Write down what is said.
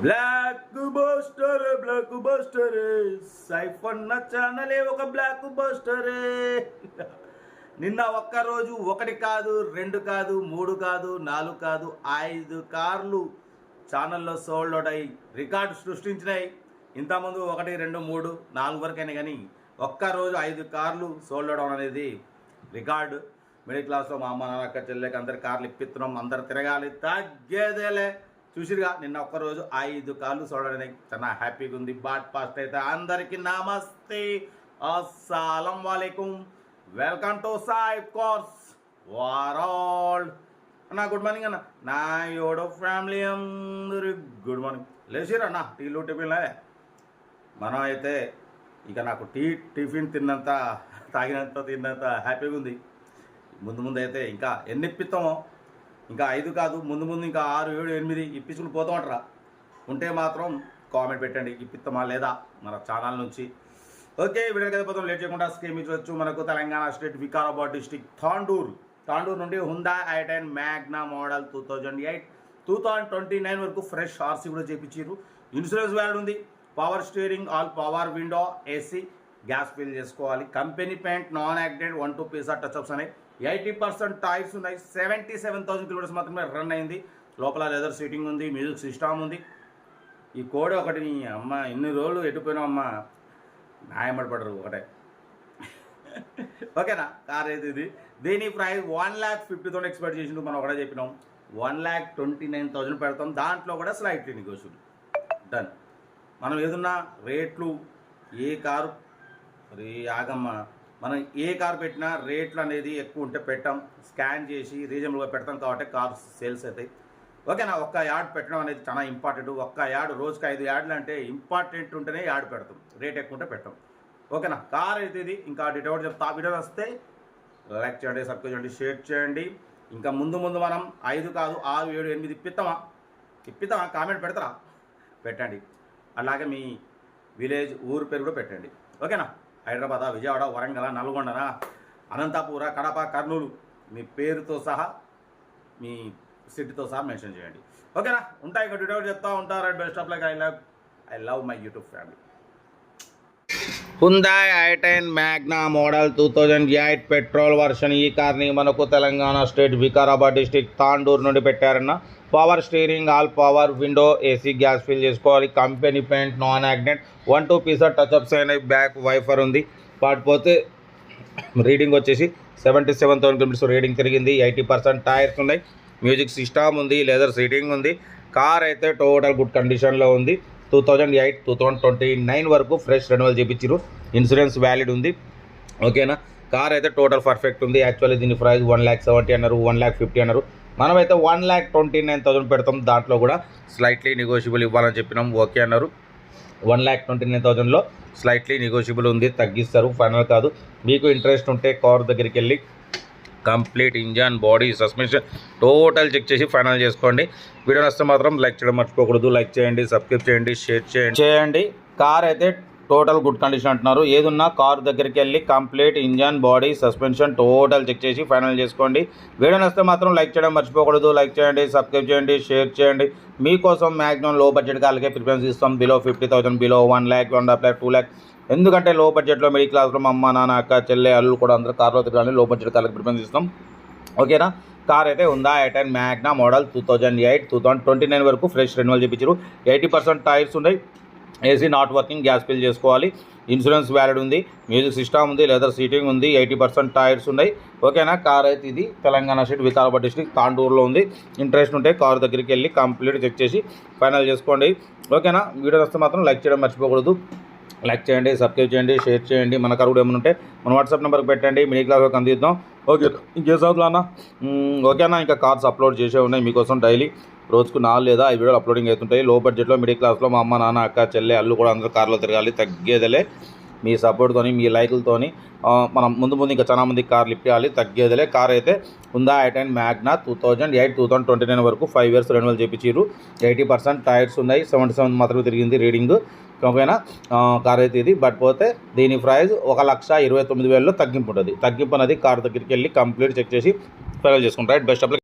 Block buster సైఫన్న ఛానలే ఒక block buster. నిన్న ఒక్కరోజు ఒకటి కాదు, రెండు కాదు, మూడు కాదు, నాలుగు కాదు, 5 కార్లు ఛానల్లో సోల్డ్ అవుట్ అయ్యి రికార్డు సృష్టించినాయి. ఇంతకుముందు 1, 2, 3, 4 వరకైనా కానీ ఒక్కరోజు 5 కార్లు సోల్డ్ అవడం అనేది రికార్డు. మిడిల్ క్లాస్లో మా అమ్మ నాన్న అక్క చెల్లెకి అందరి కార్లు ఇప్పిస్తున్నాం, అందరు తిరగాలి, తగ్గేదేలే. చూసిరుగా నిన్న ఒక్కరోజు 5 కార్లు చూడడానికి చాలా హ్యాపీగా ఉంది. బాట్ పాస్ట్ అయితే అందరికీ నమస్తే, అస్సలం వాలేకుం, welcome to Sai cars world. అన్న గుడ్ మార్నింగ్ అన్న, నా యోడో ఫ్యామిలీ అందరు గుడ్ మార్నింగ్. లేచిరా అన్న, టీలు టిఫిన్లే. మనం అయితే ఇక నాకు టిఫిన్ తిన్నంత హ్యాపీగా ఉంది. ముందు అయితే ఇంకా ఎన్ని ఇప్పిస్తామో, ఇంకా 5 కాదు, ముందు ఇంకా 6, 7, 8 ఇప్పించుకుని పోతామంటారా. ఉంటే మాత్రం కామెంట్ పెట్టండి, ఇప్పిస్తామా లేదా మన ఛానల్ నుంచి. ఓకే, వీడియోకి వెళ్ళిపోతాం లేట్ చేయకుండా. స్కీమ్ ఇచ్చవచ్చు మనకు తెలంగాణ స్టేట్ వికారాబాద్ డిస్టిక్ తాండూరు నుండి హుందా i10 మ్యాగ్నా మోడల్ 2008 2029 వరకు ఫ్రెష్ ఆర్సీ కూడా చేయించారు. ఇన్సూరెన్స్ వ్యాలిడ్ ఉంది. Power steering, all power window, AC, gas fill చేసుకోవాలి. కంపెనీ పెయింట్, నాన్ యాక్సిడెంట్, 1-2 పీసా టచ్అప్స్ అనేవి. 80% టైర్స్ ఉన్నాయి. 77,000 కిలోమీటర్స్ మాత్రమే రన్ అయింది. లోపల లెదర్ సీటింగ్ ఉంది, మ్యూజిక్ సిస్టమ్ ఉంది. ఈ కోడ్ ఒకటి అమ్మ ఇన్ని రోజులు ఎటుపోయినా అమ్మ న్యాయపడరు ఒకటే. ఓకేనా, కార్ అయితే ఇది. దీని ప్రైస్ 1,50,000 ఎక్స్పెక్ట్ చేసిండు. మనం ఒకటే చెప్పినాం 1,29,000 పెడతాం. దాంట్లో కూడా స్లైట్లీ నెగోషియబుల్. డన్. మనం ఏదన్నా రేట్లు ఏ కారు ఆగమ్మ, మనం ఏ కార్ పెట్టినా రేట్లు అనేది ఎక్కువ ఉంటే పెట్టాం, స్కాన్ చేసి రీజనబుల్గా పెడతాం కాబట్టి కార్ సేల్స్ అవుతాయి. ఓకేనా, ఒక్క యాడ్ పెట్టడం అనేది చాలా ఇంపార్టెంట్. ఒక్క యాడ్ రోజుకి 5 యాడ్లు అంటే ఇంపార్టెంట్ ఉంటేనే యాడ్ పెడతాం, రేట్ ఎక్కువ ఉంటే పెట్టాం. ఓకేనా, కార్ అయితే ఇది. ఇంకా డీటెయిల్ చెప్తా. వీడియో వస్తే లైక్ చేయండి, సబ్స్క్రైబ్ చేయండి, షేర్ చేయండి. ఇంకా ముందు మనం 5 కాదు 6, 7, 8 ఇప్పిస్తామా కామెంట్ పెడతారా, పెట్టండి. అలాగే మీ విలేజ్ ఊరు పేరు కూడా పెట్టండి. ఓకేనా, హైదరాబాద్, విజయవాడ, వరంగల్, నల్గొండ, అనంతపుర, కడప, కర్నూలు, మీ పేరుతో సహా మీ సిటీతో సహా మెన్షన్ చేయండి. ఓకేనా, ఉంటాయి ఇంకా డీటెయిల్ చెప్తా ఉంటారు. Best of luck. I love my YouTube family. Hyundai i10 Magna model 2008 petrol version. ఈ కార్ని మనకు తెలంగాణ స్టేట్ వికారాబాద్ డిస్టిక్ తాండూరు నుండి పెట్టారన్న. Power steering, all power window, AC, gas fill చేసుకోవాలి. కంపెనీ పెయింట్, నాన్ యాక్సిడెంట్, 1-2 పీసా టచ్అప్స్ అయినాయి. బ్యాక్ వైఫర్ ఉంది. కాకపోతే రీడింగ్ వచ్చేసి 77,000 కిలోమీటర్స్ రీడింగ్ తిరిగింది. 80% టైర్స్ ఉన్నాయి. మ్యూజిక్ సిస్టమ్ ఉంది, లెదర్ సీటింగ్ ఉంది. కార్ అయితే టోటల్ గుడ్ కండిషన్లో ఉంది. 2008 2029 వరకు ఫ్రెష్ రెన్యువల్ చేయించారు. ఇన్సూరెన్స్ వ్యాలిడ్ ఉంది. ఓకేనా, కార్ అయితే టోటల్ పర్ఫెక్ట్ ఉంది. యాక్చువల్లీ దీని ప్రైస్ 1,70,000 అన్నారు, 1,50,000 అన్నారు. మనమైతే 1,29,000 పెడతాం. దాంట్లో కూడా స్లైట్లీ నెగోషియబుల్ ఇవ్వాలని చెప్పినాం. ఓకే అన్నారు. 1,29,000లో స్లైట్లీ నెగోషియబుల్ ఉంది, తగ్గిస్తారు, ఫైనల్ కాదు. మీకు ఇంట్రెస్ట్ ఉంటే కార్ దగ్గరికి వెళ్ళి complete engine, body, suspension total check చేసి ఫైనల్ చేసుకోండి. వీడియో నచ్చితే మాత్రం లైక్ చేయడం మర్చిపోకూడదు. లైక్ చేయండి, సబ్స్క్రైబ్ చేయండి, షేర్ చేయండి. కార్ అయితే టోటల్ గుడ్ కండిషన్ అంటున్నారు. ఏదున్నా కార్ దగ్గరికి వెళ్ళి complete engine, body, suspension total check చేసి ఫైనల్ చేసుకోండి. వీడియో నచ్చితే మాత్రం లైక్ చేయడం మర్చిపోకూడదు. లైక్ చేయండి, సబ్స్క్రైబ్ చేయండి, షేర్ చేయండి. మీకోసం మ్యాక్సిమం లో బడ్జెట్ కార్లకే ప్రిఫరెన్స్ ఇస్తాం. Below 50,000, below 1 lakh, 1.5 lakh, 2 lakh. ఎందుకంటే లో బడ్జెట్లో మిడిల్ క్లాస్లో మా అమ్మ నాన్న అక్క చెల్లె అల్లు కూడా అందరూ కార్లో తిరగాలి. లో బడ్జెట్ కార్లకు ప్రిఫరెన్స్ ఇస్తాం. ఓకేనా, కార్ అయితే ఉందా i10 మ్యాగ్నా మోడల్ 2008 2029 వరకు ఫ్రెష్ రెన్యువల్ చేయించారు. 80% టైర్స్ ఉన్నాయి. AC not working, gas fill చేసుకోవాలి. ఇన్సూరెన్స్ వ్యాలిడ్ ఉంది. మ్యూజిక్ సిస్టమ్ ఉంది, లెదర్ సీటింగ్ ఉంది. 80% టైర్స్ ఉన్నాయి. ఓకేనా, కార్ అయితే ఇది తెలంగాణ స్టేట్ వికారాబాద్ డిస్ట్రిక్ట్ తాండూరులో ఉంది. ఇంట్రెస్ట్ ఉంటే కార్ దగ్గరికి వెళ్ళి కంప్లీట్ చెక్ చేసి ఫైనల్ చేసుకోండి. ఓకేనా, వీడియో వస్తే మాత్రం లైక్ చేయడం మర్చిపోకూడదు. లైక్ చేయండి, సబ్స్క్రైబ్ చేయండి, షేర్ చేయండి. మన కారు కూడా ఏమైనా ఉంటే మన వాట్సాప్ నెంబర్కి పెట్టండి, మిడిల్ క్లాస్కి అందిద్దాం. ఓకే, ఇంకేసావులా అన్న. ఓకేనా, ఇంకా కార్స్ అప్లోడ్ చేసే ఉన్నాయి మీకోసం. డైలీ రోజుకు 4 లేదా 5 వీడియోలు అప్లోడింగ్ అవుతుంటాయి. లో బడ్జెట్లో మిడిల్ క్లాస్లో మా అమ్మ నాన్న అక్క చెల్లె అల్లు కూడా అందరూ కార్లో తిరగాలి, తగ్గేదలే. మీ సపోర్ట్తోని, మీ లైకులతోని మనం ముందు ఇంకా చాలా మంది కార్లు ఇప్పించాలి, తగ్గేదలే. కార్ అయితే ఉందా i10 మ్యాగ్నా 2008 2029 వరకు 5 years రెన్యువల్ చేయించారు. 80% టైర్స్ ఉన్నాయి. 77 మాత్రమే తిరిగింది రీడింగ్. ఓకేనా, కార్ అయితే ఇది. బట్ పోతే దీని ప్రైస్ 1,29,000లో తగ్గింపు ఉంటుంది. తగ్గింపు అనేది కార్ దగ్గరికి వెళ్ళి కంప్లీట్ చెక్ చేసి ఫైనల్ చేసుకుంటారు. Best of luck.